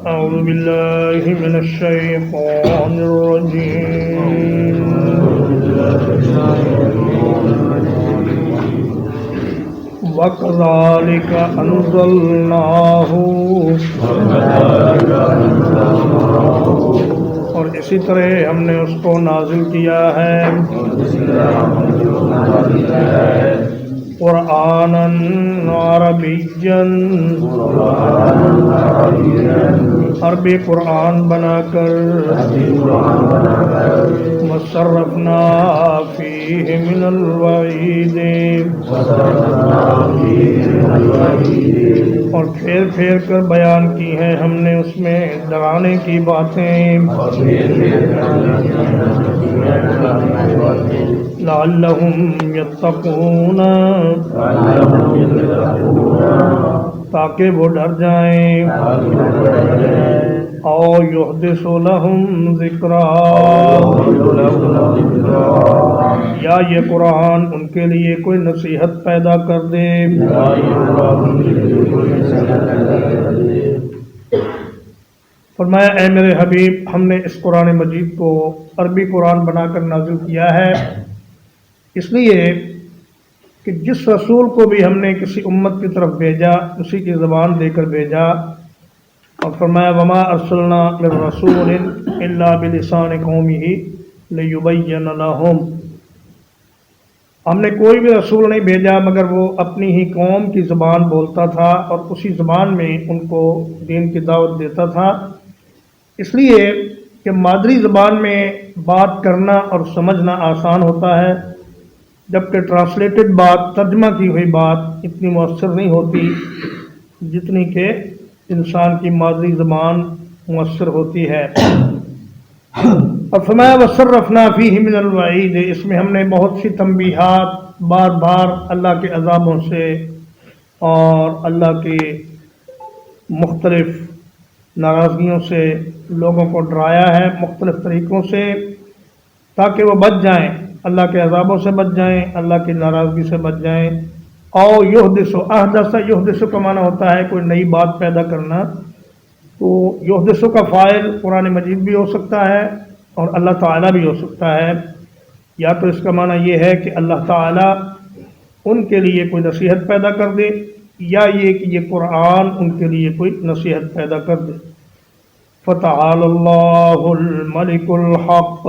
أعوذ بالله من الشيطان الرجيم وَكَذَلِكَ أَنزَلْنَاهُ اور اسی طرح ہم نے اس کو نازل کیا ہے قرآنًا عربیًا عربی قرآن بنا کر وَصَرَّفْنَا فِيهِ مِنَ الْوَعِيدِ اور پھیر پھیر کر بیان کی ہیں ہم نے اس میں ڈرانے کی باتیں لعلہم یتقون تاکہ وہ ڈر جائیں او یحدث لہم ذکرا یا یہ قرآن ان کے لیے کوئی نصیحت پیدا کر دے فرمایا اے میرے حبیب ہم نے اس قرآن مجید کو عربی قرآن بنا کر نازل کیا ہے اس لیے کہ جس رسول کو بھی ہم نے کسی امت کی طرف بھیجا اسی کی زبان دے کر بھیجا اور فرمایا وما ارسلنا من رسول الا بلسان قومه لیبین لهم ہم نے کوئی بھی رسول نہیں بھیجا مگر وہ اپنی ہی قوم کی زبان بولتا تھا اور اسی زبان میں ان کو دین کی دعوت دیتا تھا اس لیے کہ مادری زبان میں بات کرنا اور سمجھنا آسان ہوتا ہے جبکہ ٹرانسلیٹڈ بات ترجمہ کی ہوئی بات اتنی مؤثر نہیں ہوتی جتنی کہ انسان کی مادری زبان مؤثر ہوتی ہے اور فرمایا وَصَرَّفْنَا فِيهِ مِنَ الْوَعِيدِ اس میں ہم نے بہت سی تنبیہات بار بار اللہ کے عذابوں سے اور اللہ کی مختلف ناراضگیوں سے لوگوں کو ڈرایا ہے مختلف طریقوں سے تاکہ وہ بچ جائیں اللہ کے عذابوں سے بچ جائیں اللہ کی ناراضگی سے بچ جائیں او یحدث احدث یحدث کا معنی ہوتا ہے کوئی نئی بات پیدا کرنا تو یحدث کا فاعل قرآن مجید بھی ہو سکتا ہے اور اللہ تعالیٰ بھی ہو سکتا ہے یا تو اس کا معنی یہ ہے کہ اللہ تعالیٰ ان کے لیے کوئی نصیحت پیدا کر دے یا یہ کہ یہ قرآن ان کے لیے کوئی نصیحت پیدا کر دے فتعال اللہ الملک الحق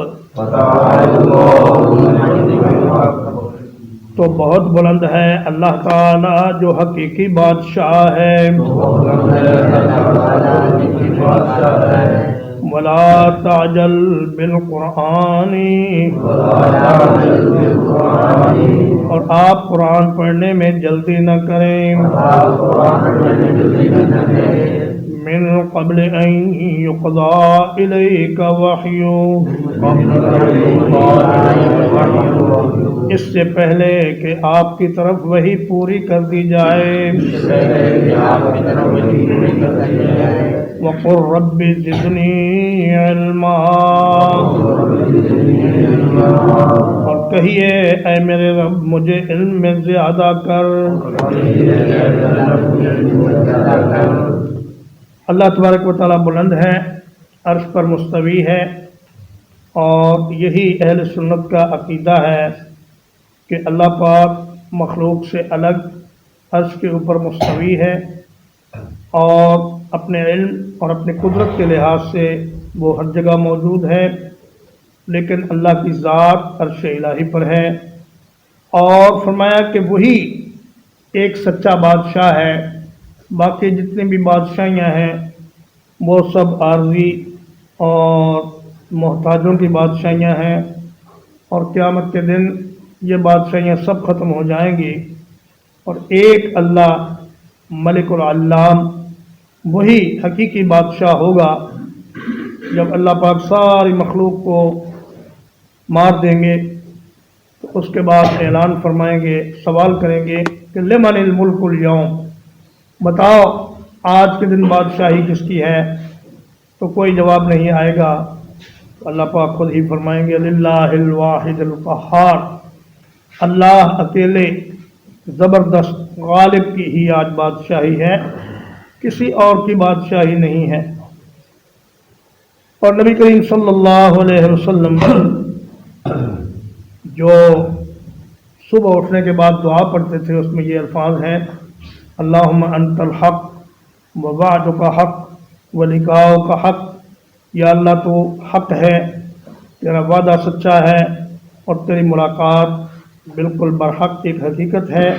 تو بہت بلند ہے اللہ تعالی جو حقیقی بادشاہ ہے ولا تعجل بالقرآن اور آپ قرآن پڑھنے میں جلدی نہ کریں من قبل ان يقضى إليك وحيه اس سے پہلے کہ آپ کی طرف وحی پوری کر دی جائے وقل رب زدنی علما اور کہیے اے میرے رب مجھے علم میں زیادہ کر اللہ تبارک و تعالیٰ بلند ہے عرش پر مستوی ہے اور یہی اہل سنت کا عقیدہ ہے کہ اللہ پاک مخلوق سے الگ عرش کے اوپر مستوی ہے اور اپنے علم اور اپنے قدرت کے لحاظ سے وہ ہر جگہ موجود ہے لیکن اللہ کی ذات عرش الہی پر ہے اور فرمایا کہ وہی ایک سچا بادشاہ ہے باقی جتنی بھی بادشاہیاں ہیں وہ سب عارضی اور محتاجوں کی بادشاہیاں ہیں اور قیامت کے دن یہ بادشاہیاں سب ختم ہو جائیں گی اور ایک اللہ ملک العلام وہی حقیقی بادشاہ ہوگا جب اللہ پاک ساری مخلوق کو مار دیں گے تو اس کے بعد اعلان فرمائیں گے سوال کریں گے کہ لمن الملک اليوم بتاؤ آج کے دن بادشاہی کس کی ہے تو کوئی جواب نہیں آئے گا اللہ پاک خود ہی فرمائیں گے للہ الواحد القہار اللہ اکیلے زبردست غالب کی ہی آج بادشاہی ہے کسی اور کی بادشاہی نہیں ہے اور نبی کریم صلی اللہ علیہ وسلم جو صبح اٹھنے کے بعد دعا پڑھتے تھے اس میں یہ الفاظ ہیں: اللہم انت الحق ووعدک حق ولقاؤک حق، یا اللہ تو حق ہے، تیرا وعدہ سچا ہے اور تیری ملاقات بالکل برحق ایک حقیقت ہے،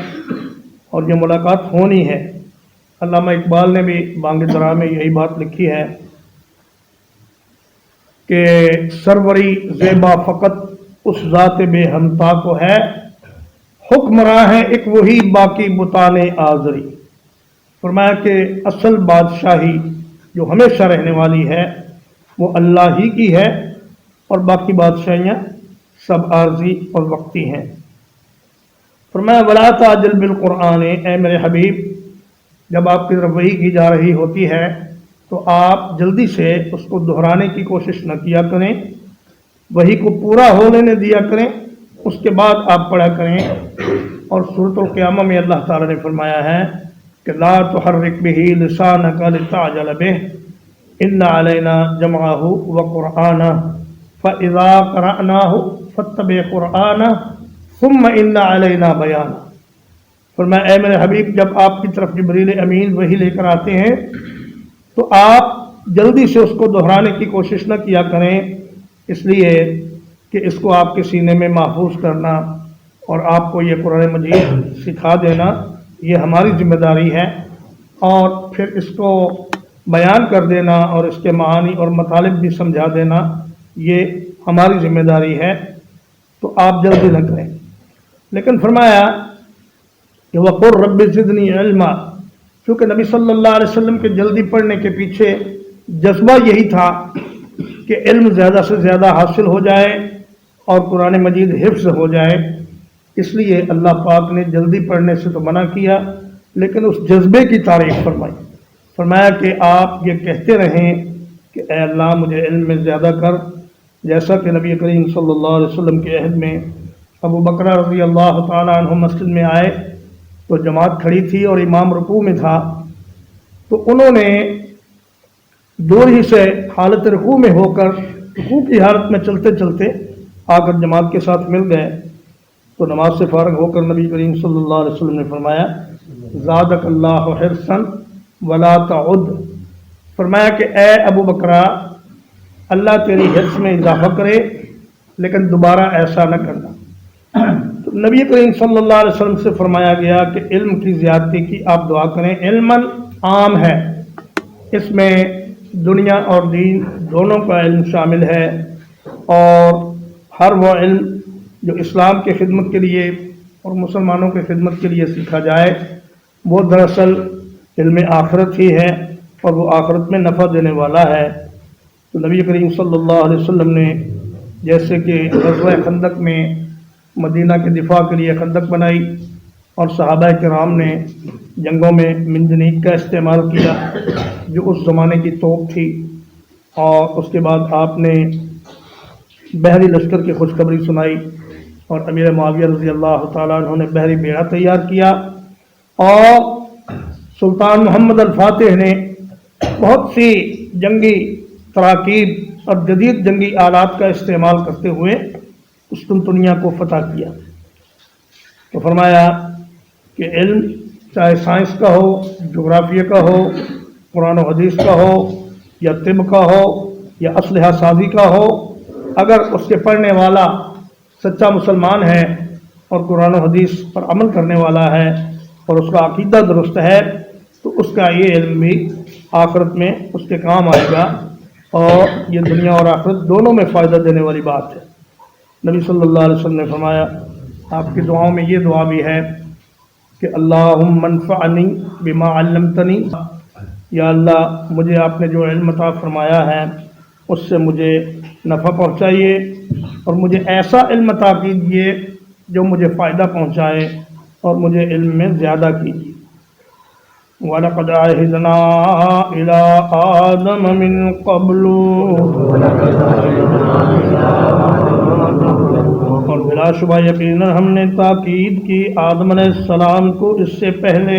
اور یہ ملاقات ہونی ہے۔ علامہ اقبال نے بھی بانگ درا میں یہی بات لکھی ہے کہ سروری زیبا فقط اس ذات بے ہمتا کو ہے، حکمراں ہے ایک وہی باقی بتان آزری۔ فرمایا کہ اصل بادشاہی جو ہمیشہ رہنے والی ہے وہ اللہ ہی کی ہے، اور باقی بادشاہیاں سب عارضی اور وقتی ہیں۔ فرمایا ولا تعجل بالقرآن، اے میرے حبیب جب آپ کی طرف وحی کی جا رہی ہوتی ہے تو آپ جلدی سے اس کو دہرانے کی کوشش نہ کیا کریں، وحی کو پورا ہو لینے دیا کریں، اس کے بعد آپ پڑھا کریں۔ اور سورۃ القیامہ میں اللہ تعالیٰ نے فرمایا ہے کہ لا تحرک بہ لسانک لتعجل بہ ان علینا جمعہ وقرآنہ فاذا قرأناہ فاتبع قرآنہ ثم ان علینا بیانہ۔ فرمایا اے میرے حبیب جب آپ کی طرف جبریل امین وحی لے کر آتے ہیں تو آپ جلدی سے اس کو دہرانے کی کوشش نہ کیا کریں، اس لیے کہ اس کو آپ کے سینے میں محفوظ کرنا اور آپ کو یہ قرآن مجید سکھا دینا یہ ہماری ذمہ داری ہے، اور پھر اس کو بیان کر دینا اور اس کے معانی اور مطالب بھی سمجھا دینا یہ ہماری ذمہ داری ہے، تو آپ جلدی نہ کریں۔ لیکن فرمایا کہ وقر رب زدنی علما، کیونکہ نبی صلی اللہ علیہ وسلم کے جلدی پڑھنے کے پیچھے جذبہ یہی تھا کہ علم زیادہ سے زیادہ حاصل ہو جائے اور قرآن مجید حفظ ہو جائے، اس لیے اللہ پاک نے جلدی پڑھنے سے تو منع کیا، لیکن اس جذبے کی تعریف فرمائی۔ فرمایا کہ آپ یہ کہتے رہیں کہ اے اللہ مجھے علم میں زیادہ کر، جیسا کہ نبی کریم صلی اللہ علیہ وسلم کے عہد میں ابو بکر رضی اللہ تعالیٰ عنہ مسجد میں آئے تو جماعت کھڑی تھی اور امام رکوع میں تھا، تو انہوں نے دور ہی سے حالت رکوع میں ہو کر رکوع کی حالت میں چلتے چلتے آ کر جماعت کے ساتھ مل گئے، تو نماز سے فارغ ہو کر نبی کریم صلی اللہ علیہ وسلم نے فرمایا زادک اللہ حرصا ولا تعد، فرمایا کہ اے ابو بکرا اللہ تیری حرص میں اضافہ کرے لیکن دوبارہ ایسا نہ کرنا۔ تو نبی کریم صلی اللہ علیہ وسلم سے فرمایا گیا کہ علم کی زیادتی کی آپ دعا کریں۔ علم عام ہے، اس میں دنیا اور دین دونوں کا علم شامل ہے، اور ہر وہ علم جو اسلام کی خدمت کے لیے اور مسلمانوں کی خدمت کے لیے سیکھا جائے وہ دراصل علم آخرت ہی ہے، اور وہ آخرت میں نفع دینے والا ہے۔ تو نبی کریم صلی اللہ علیہ وسلم نے جیسے کہ غزوہ خندق میں مدینہ کے دفاع کے لیے خندق بنائی، اور صحابہ کرام نے جنگوں میں منجنیق کا استعمال کیا جو اس زمانے کی توپ تھی، اور اس کے بعد آپ نے بحری لشکر کی خوشخبری سنائی، اور امیر معاویہ رضی اللہ تعالیٰ عنہ نے بحری بیڑا تیار کیا، اور سلطان محمد الفاتح نے بہت سی جنگی تراکیب اور جدید جنگی آلات کا استعمال کرتے ہوئے قسطنطنیہ کو فتح کیا۔ تو فرمایا کہ علم چاہے سائنس کا ہو، جغرافیہ کا ہو، قرآن و حدیث کا ہو، یا طب کا ہو، یا اسلحہ سازی کا ہو، اگر اس کے پڑھنے والا سچا مسلمان ہے اور قرآن و حدیث پر عمل کرنے والا ہے اور اس کا عقیدہ درست ہے، تو اس کا یہ علم بھی آخرت میں اس کے کام آئے گا، اور یہ دنیا اور آخرت دونوں میں فائدہ دینے والی بات ہے۔ نبی صلی اللہ علیہ وسلم نے فرمایا آپ کی دعاؤں میں یہ دعا بھی ہے کہ اللہم انفعنی بما علمتنی، یا اللہ مجھے آپ نے جو علم عطا فرمایا ہے اس سے مجھے نفع پہنچائیے، اور مجھے ایسا علم عطا کیجیے جو مجھے فائدہ پہنچائے اور مجھے علم میں زیادہ کیجیے۔ وَلَقَدْ عَهِدْنَا إِلَىٰ آدَمَ مِن قَبْلُ، اور بلا شبہ یقیناً ہم نے تاکید کی آدم علیہ السلام کو اس سے پہلے،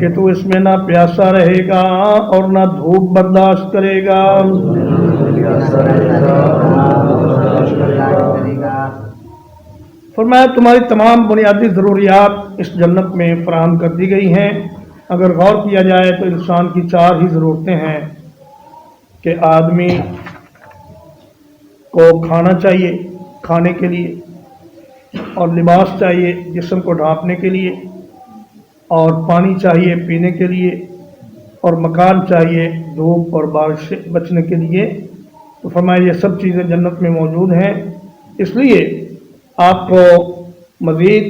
کہ تو اس میں نہ پیاسا رہے گا اور نہ دھوپ برداشت کرے گا. فرمایا تمہاری تمام بنیادی ضروریات اس جنت میں فراہم کر دی گئی ہیں. اگر غور کیا جائے تو انسان کی 4 ہی ضرورتیں ہیں کہ آدمی کو کھانا چاہیے کھانے کے لیے، اور لباس چاہیے جسم کو ڈھانپنے کے لیے، اور پانی چاہیے پینے کے لیے، اور مکان چاہیے دھوپ اور بارش سے بچنے کے لیے. تو فرمایا یہ سب چیزیں جنت میں موجود ہیں، اس لیے آپ کو مزید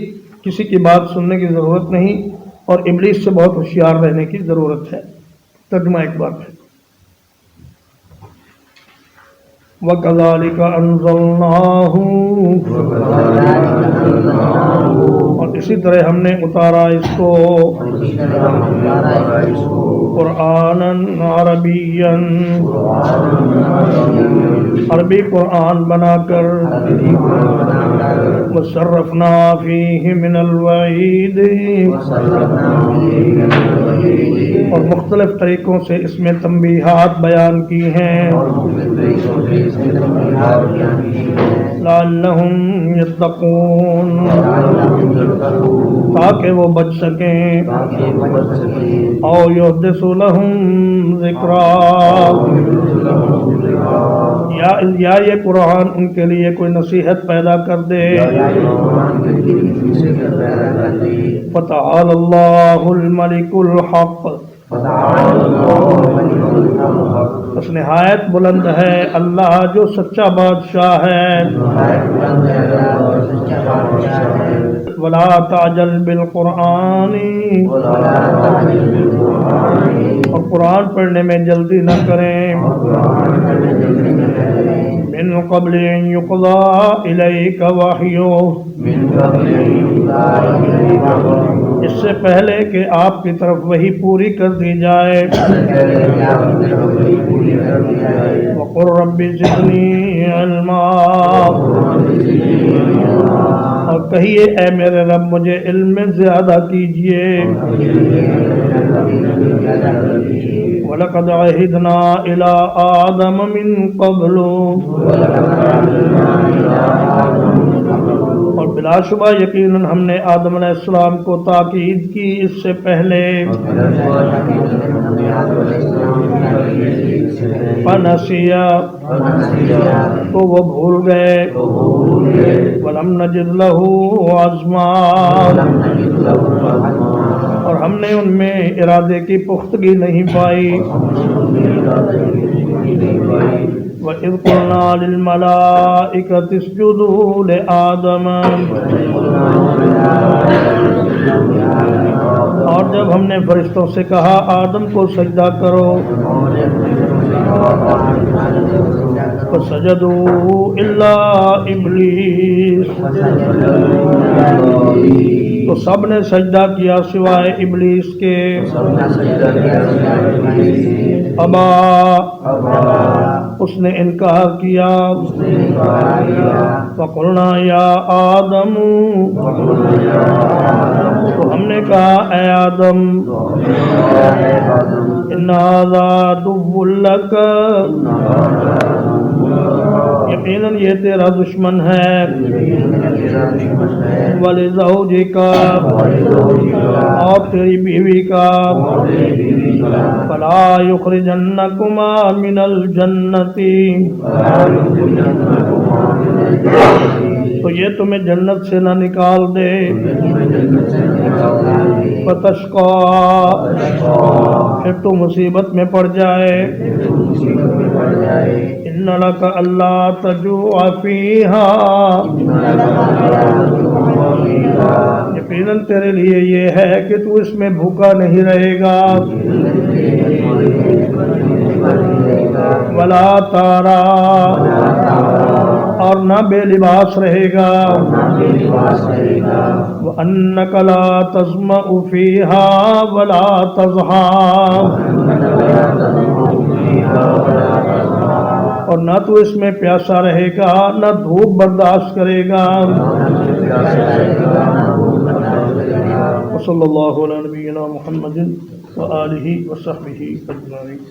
کسی کی بات سننے کی ضرورت نہیں اور ابلیس سے بہت ہوشیار رہنے کی ضرورت ہے. ترجمہ ایک بار ہے. وَكَذَلِكَ أَنزَلْنَاهُ، اور اسی طرح ہم نے اتارا اس کو قرآنًا عربیًا، عربی قرآن بنا کر، وَصَرَّفْنَا فِيهِ مِنَ الْوَعِيدِ، اور مختلف طریقوں سے اس میں تنبیہات بیان کی ہیں، لعلہم یتقون، تاکہ وہ بچ سکیں، او یحدث لہم ذکرا، یا یہ قرآن ان کے لیے کوئی نصیحت پیدا کر دے. فتعالی اللہ الملک الحق، بس نہایت بلند ہے اللہ جو سچا بادشاہ ہے. ولا تعجل بالقرآن، اور قرآن پڑھنے میں جلدی نہ کریں. من قبل ان یقضى الیک وحیہ، اس سے پہلے کہ آپ کی طرف وحی پوری کر دی جائے. وقل رب زدنی علما، اور کہیے اے میرے رب مجھے علم میں زیادہ کیجیے. وَلَقَدْ عَهِدْنَا إِلَىٰ آدَمَ مِن قَبْلُ، اور بلا شبہ یقیناً ہم نے آدم علیہ السلام کو تاکید کی اس سے پہلے. فَنَسِيَ، تو وہ بھول گئے. وَلَمْ نَجِدْ لَهُ عَزْمًا، اور ہم نے ان میں ارادے کی پختگی نہیں پائی. وَإِذْ قُلْنَا لِلْمَلَائِكَةِ اسْجُدُوا لِآدَمَ، اور جب ہم نے فرشتوں سے کہا آدم کو سجدہ کرو، فَسَجَدُوا إِلَّا إِبْلِيسَ، تو سب نے سجدہ کیا سوائے ابلیس کے. ابا، اس نے انکار کیا. فقلنا یا آدم، تو ہم نے کہا اے آدم، ان ھذا عدو لک، یقیناً یہ تیرا دشمن ہے. ولزوجک، اور تیری بیوی کا. فلا یخرجنکما من الجنۃ، تو یہ تمہیں جنت سے نہ نکال دے. فتشقی، پھر تو مصیبت میں پڑ جائے. ان لک الا تجوع فیہا، یقیناً تیرے لیے یہ ہے کہ تو اس میں بھوکا نہیں رہے گا. ولا تارا، اور نہ بے لباس رہے گا. وَأَنَّكَ لَا تَظْمَأُ فِيهَا وَلَا تَضْحَىٰ، اور نہ تو اس میں پیاسا رہے گا نہ دھوپ برداشت کرے گا. وصلی اللہ علی نبینا محمد وآلہ وصحبہ اجمعین.